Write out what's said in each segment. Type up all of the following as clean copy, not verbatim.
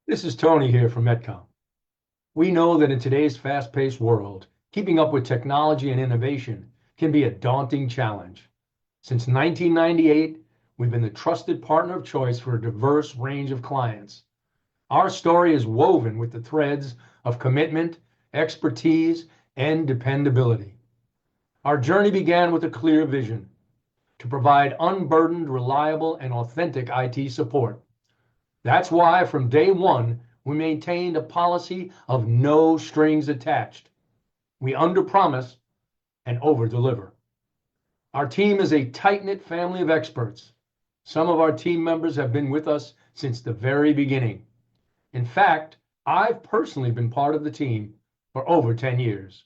This is Tony here from MetComm. We know that in today's fast-paced world, keeping up with technology and innovation can be a daunting challenge. Since 1998, we've been the trusted partner of choice for a diverse range of clients. Our story is woven with the threads of commitment, expertise, and dependability. Our journey began with a clear vision to provide unburdened, reliable, and authentic IT support. That's why from day one, we maintained a policy of no strings attached. We underpromise and overdeliver. Our team is a tight-knit family of experts. Some of our team members have been with us since the very beginning. In fact, I've personally been part of the team for over 10 years.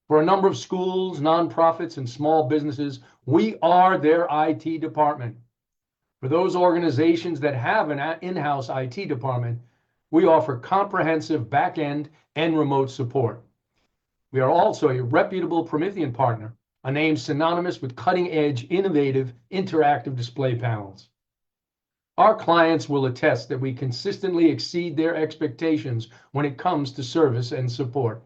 For a number of schools, nonprofits, and small businesses, we are their IT department. For those organizations that have an in-house IT department, we offer comprehensive back-end and remote support. We are also a reputable Promethean partner, a name synonymous with cutting-edge, innovative, interactive display panels. Our clients will attest that we consistently exceed their expectations when it comes to service and support.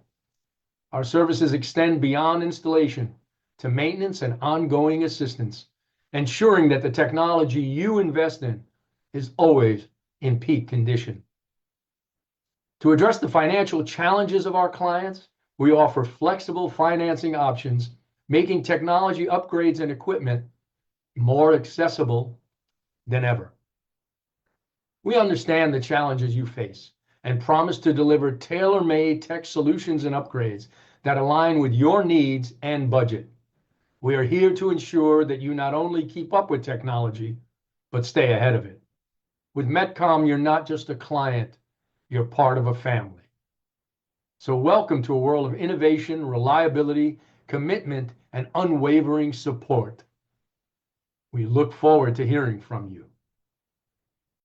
Our services extend beyond installation to maintenance and ongoing assistance, ensuring that the technology you invest in is always in peak condition. To address the financial challenges of our clients, we offer flexible financing options, making technology upgrades and equipment more accessible than ever. We understand the challenges you face and promise to deliver tailor-made tech solutions and upgrades that align with your needs and budget. We are here to ensure that you not only keep up with technology, but stay ahead of it. With MetComm, you're not just a client, you're part of a family. So welcome to a world of innovation, reliability, commitment, and unwavering support. We look forward to hearing from you.